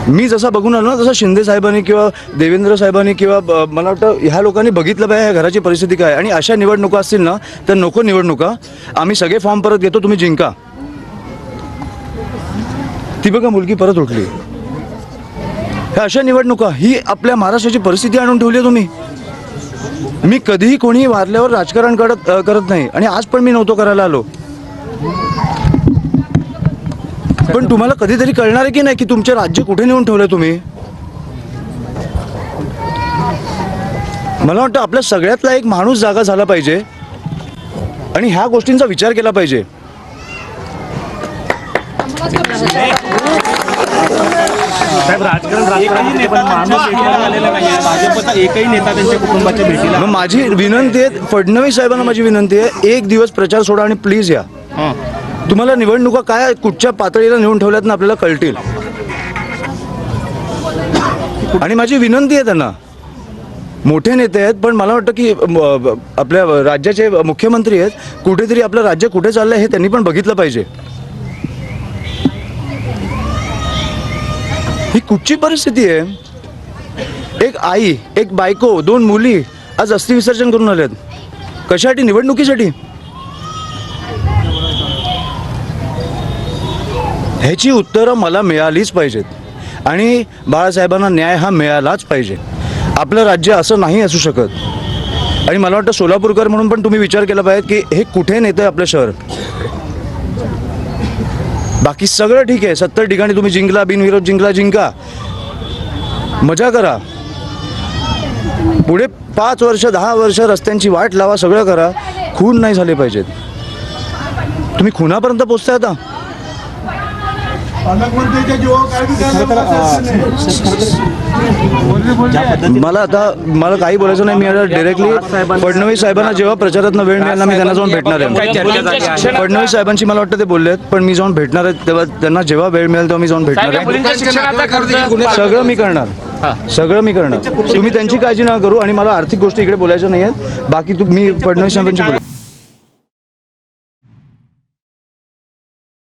मी जसा बघून आलो ना तसं शिंदे साहेबांनी किंवा देवेंद्र साहेबांनी किंवा मला वाटतं ह्या लोकांनी बघितलं पाहिजे ह्या घराची परिस्थिती काय, आणि अशा निवडणुका असतील ना तर नको निवडणुका. आम्ही सगळे फॉर्म परत घेतो, तुम्ही जिंका. ती बघा मुलगी परत उठली. ह्या अशा निवडणुका ही आपल्या महाराष्ट्राची परिस्थिती आणून ठेवली आहे तुम्ही. मी कधीही कोणी वारल्यावर राजकारण करत नाही, आणि आज पण मी नव्हतो करायला आलो. पण तुम्हाला कधीतरी कळणार आहे की नाही की तुमचे राज्य कुठे नेऊन ठेवलंय तुम्ही. मला वाटतं आपल्या सगळ्यातला एक माणूस जागा झाला पाहिजे आणि ह्या गोष्टींचा विचार केला पाहिजे. मग माझी विनंती आहे, फडणवीस साहेबांना माझी विनंती आहे, एक दिवस प्रचार सोडा आणि प्लीज या. तुम्हाला निवडणुका काय कुठच्या पातळीला नेऊन ठेवल्यात ना आपल्याला कळतील. आणि माझी विनंती आहे त्यांना, मोठे नेते आहेत पण मला वाटतं की आपल्या राज्याचे मुख्यमंत्री आहेत, कुठेतरी आपलं राज्य कुठे चाललंय हे त्यांनी पण बघितलं पाहिजे. ही कुठची परिस्थिती आहे. एक आई, एक बायको, 2 मुली आज अस्थि विसर्जन करून आल्यात. कशासाठी? निवडणुकीसाठी. ह्याची उत्तरं मला मिळालीच पाहिजेत आणि बाळासाहेबांना न्याय हा मिळालाच पाहिजे. आपलं राज्य असं नाही असू शकत. आणि मला वाटतं सोलापूरकर म्हणून पण तुम्ही विचार केला पाहिजे की हे कुठे नेतं आहे आपलं शहर. बाकी सगळं ठीक आहे, 70 ठिकाणी तुम्ही जिंकला, बिनविरोध जिंका, मजा करा. पुढे 5 वर्ष 10 वर्ष रस्त्यांची वाट लावा, सगळं करा. खून नाही झाले पाहिजेत. तुम्ही खुनापर्यंत पोचताय आता. मला काही बोलायचं नाही. मी आता डिरेक्टली फडणवीस साहेबांना जेव्हा प्रचारात वेळ मिळाला मी त्यांना जाऊन भेटणार आहे. फडणवीस साहेबांशी मला वाटतं ते बोलले आहेत, पण मी जाऊन भेटणार आहे तेव्हा त्यांना जेव्हा वेळ मिळेल तेव्हा मी जाऊन भेटणार आहे. सगळं मी करणार. तुम्ही त्यांची काळजी नका करू आणि मला आर्थिक गोष्टी इकडे बोलायच्या नाही आहेत. बाकी मी फडणवीस साहेबांशी बोलू.